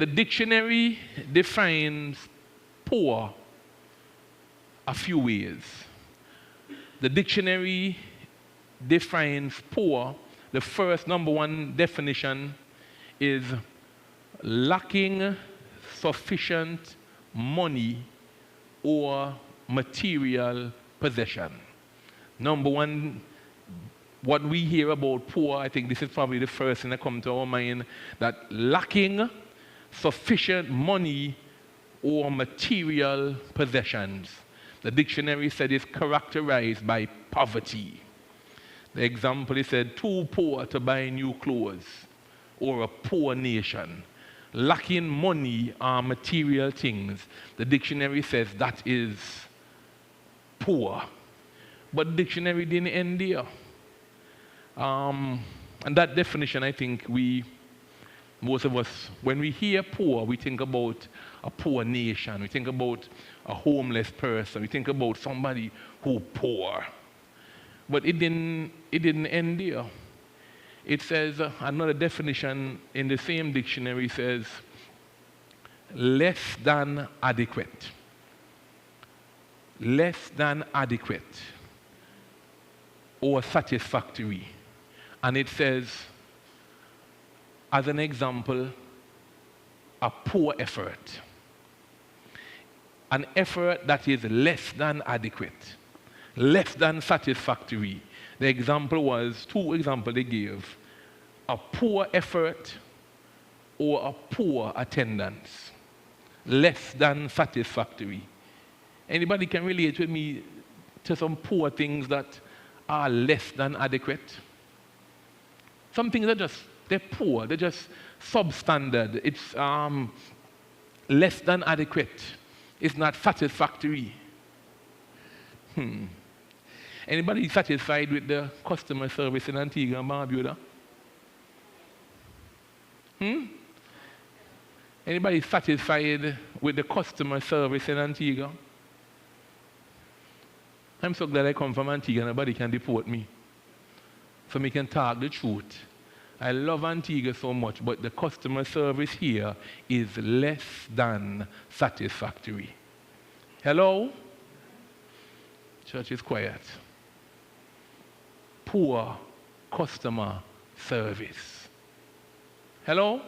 The dictionary defines poor a few ways. The dictionary defines poor. The first number one definition is lacking sufficient money or material possession. Number one, what we hear about poor, I think this is probably the first thing that comes to our mind, that lacking sufficient money or material possessions. The dictionary said it's characterized by poverty. The example, it said, too poor to buy new clothes, or a poor nation. Lacking money or material things, the dictionary says that is poor. But the dictionary didn't end there. And that definition, I think most of us, when we hear poor, we think about a poor nation. We think about a homeless person. We think about somebody who poor. But it didn't end there. It says, another definition in the same dictionary says, less than adequate. Less than adequate or satisfactory. And it says, as an example, a poor effort. An effort that is less than adequate, less than satisfactory. The example was, two examples they gave, a poor effort or a poor attendance, less than satisfactory. Anybody can relate with me to some poor things that are less than adequate? Some things they're poor, they're just substandard. It's less than adequate. It's not satisfactory. Anybody satisfied with the customer service in Antigua and Barbuda? Anybody satisfied with the customer service in Antigua? I'm so glad I come from Antigua, nobody can deport me. So me can talk the truth. I love Antigua so much, but the customer service here is less than satisfactory. Hello? Church is quiet. Poor customer service. Hello?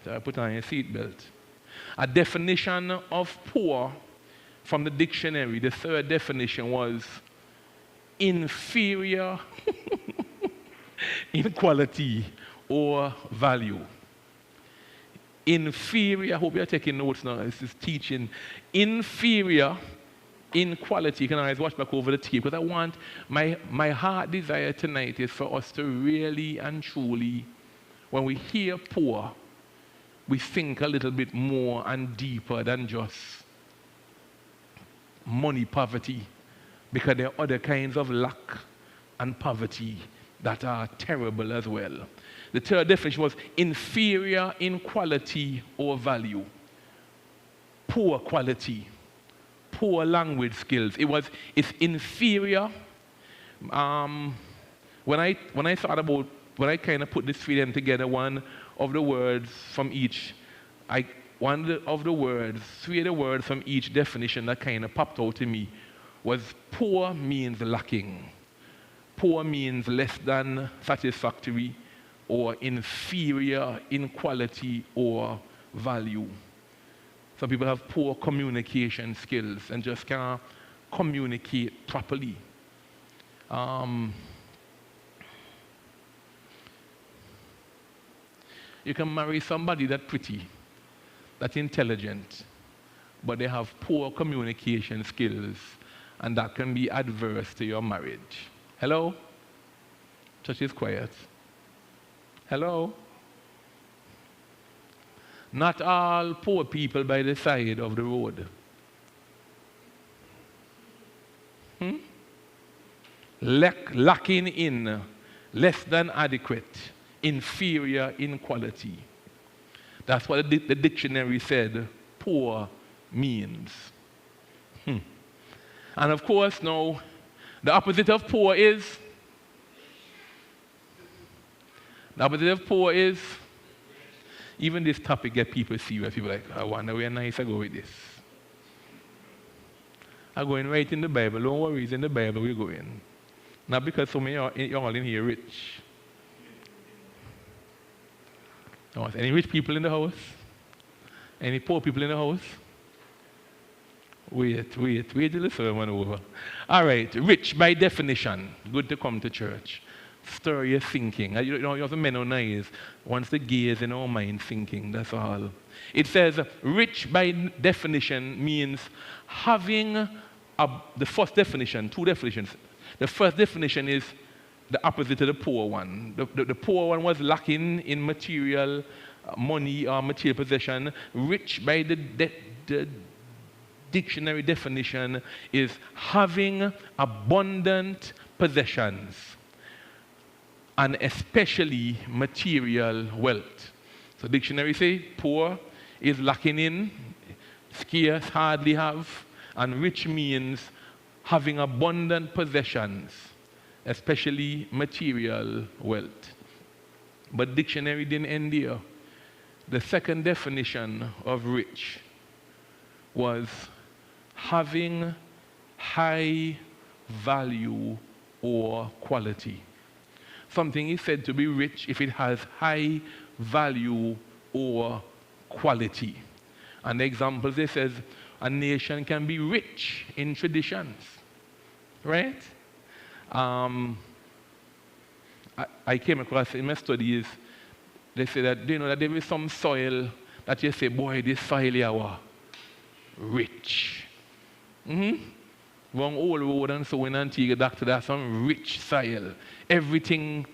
So I put on your seatbelt. A definition of poor from the dictionary, the third definition was inferior in quality or value. Inferior, I hope you're taking notes now, this is teaching. Inferior in quality. You can always watch back over the tape, because I want, my heart desire tonight is for us to really and truly, when we hear poor, we think a little bit more and deeper than just money poverty, because there are other kinds of lack and poverty that are terrible as well. The third definition was inferior in quality or value. Poor quality, poor language skills. It's inferior. When I thought about, when I kind of put this three of them together, one of the words from each, three of the words from each definition that kind of popped out to me was poor means lacking. Poor means less than satisfactory or inferior in quality or value. Some people have poor communication skills and just can't communicate properly. You can marry somebody that's pretty, that's intelligent, but they have poor communication skills, and that can be adverse to your marriage. Hello? Church is quiet. Hello? Not all poor people by the side of the road. Lacking in, less than adequate, inferior in quality. That's what the dictionary said poor means. And of course, now, the opposite of poor is? Even this topic get people serious. People like, I wonder where nice I go with this. I'm going right in the Bible. Don't worry, it's in the Bible we're going. Not because some of you all in here rich. No, any rich people in the house? Any poor people in the house? Wait till the sermon over. All right, rich by definition. Good to come to church. Stir your thinking. You have to mennonize once the gaze in our mind thinking, that's all. It says rich by definition means having the first definition, two definitions. The first definition is the opposite of the poor one. The poor one was lacking in material money or material possession. Rich by the dictionary definition is having abundant possessions, and especially material wealth. So dictionary say poor is lacking in, scarce, hardly have, and rich means having abundant possessions, especially material wealth. But dictionary didn't end here. The second definition of rich was having high value or quality. Something is said to be rich if it has high value or quality. And the examples, they says, a nation can be rich in traditions, right? I came across in my studies, they say that, you know, that there is some soil that you say, boy, this soil here, rich. Wrong old road and so in Antigua, doctor, that's some rich soil. Everything,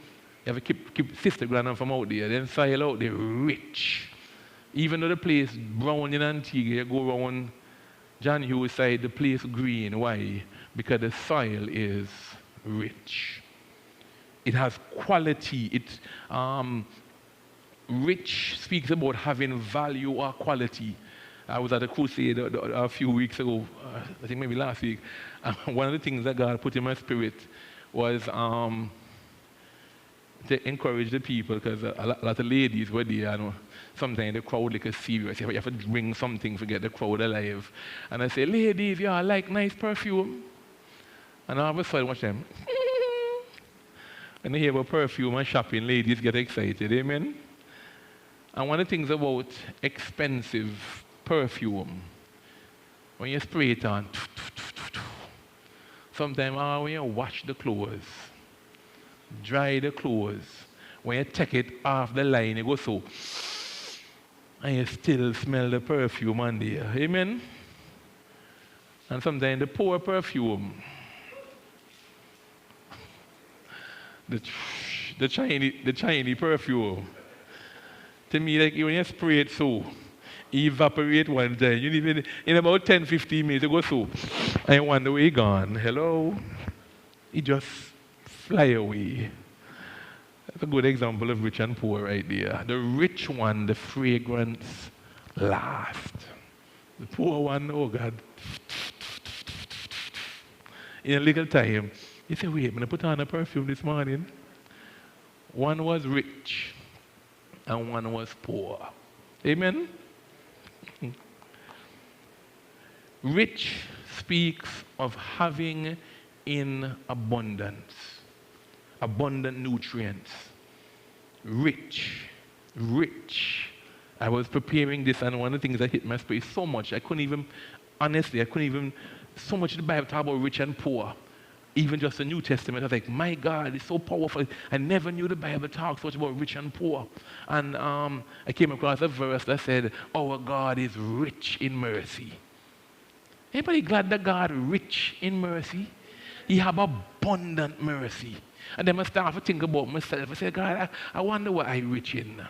you have to keep sister grand from out there, then soil out there, rich. Even though the place brown in Antigua, you go around John Hughes side, the place green. Why? Because the soil is rich. It has quality. Rich speaks about having value or quality. I was at a crusade a few weeks ago, I think maybe last week. One of the things that God put in my spirit was to encourage the people, because a lot of ladies were there. And sometimes the crowd like serious. You have to bring something to get the crowd alive. And I say, ladies, y'all like nice perfume? And all of a sudden, watch them. When they hear about perfume and shopping, ladies get excited. Amen? And one of the things about expensive perfume, when you spray it on, sometimes when you wash the clothes, dry the clothes, when you take it off the line, you go so, and you still smell the perfume on there. Amen? And sometimes the poor perfume, the Chinese perfume, to me, like when you spray it so, evaporate one time. You even in about 10-15 minutes you go so. I wonder where he gone. Hello? He just fly away. That's a good example of rich and poor right there. The rich one, the fragrance lasts. The poor one, oh God. In a little time, you say, wait, I'm going to put on a perfume this morning. One was rich and one was poor. Amen? Rich speaks of having in abundance, abundant nutrients. Rich. I was preparing this, and one of the things that hit my spirit so much, honestly, so much the Bible talk about rich and poor. Even just the New Testament, I was like, my God, it's so powerful. I never knew the Bible talks so much about rich and poor. And I came across a verse that said, our God is rich in mercy. Anybody glad that God is rich in mercy? He have abundant mercy. And then I start to think about myself. I say, God, I wonder what I rich in.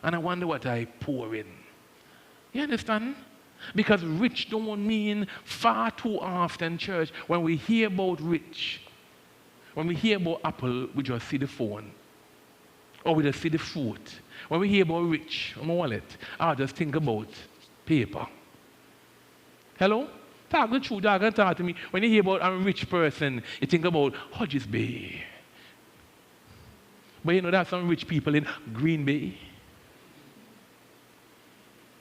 And I wonder what I poor in. You understand? Because rich don't mean far too often, church, when we hear about rich, when we hear about apple, we just see the phone. Or we just see the fruit. When we hear about rich, my wallet, I just think about paper. Hello? Talk the truth, dog, and talk to me. When you hear about a rich person, you think about Hodges Bay. But you know, there's some rich people in Green Bay.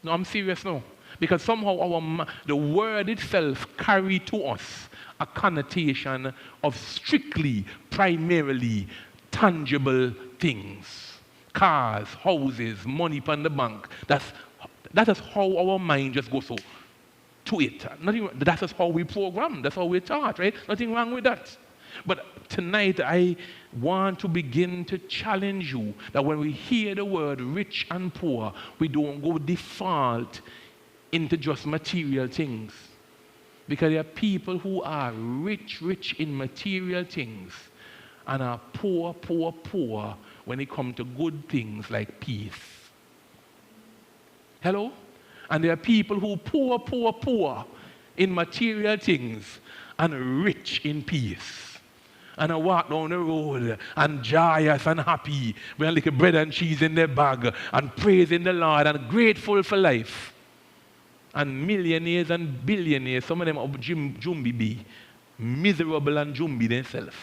No, I'm serious now. Because somehow the word itself carry to us a connotation of strictly, primarily tangible things. Cars, houses, money from the bank. That is how our mind just goes so to it. That is how we program. That's how we taught, right? Nothing wrong with that. But tonight I want to begin to challenge you that when we hear the word rich and poor, we don't go default into just material things. Because there are people who are rich in material things and are poor when it comes to good things like peace. Hello? And there are people who poor in material things and rich in peace. And I walk down the road and joyous and happy with a little bread and cheese in their bag and praising the Lord and grateful for life. And millionaires and billionaires, some of them are Jumbi be miserable and Jumbi themselves.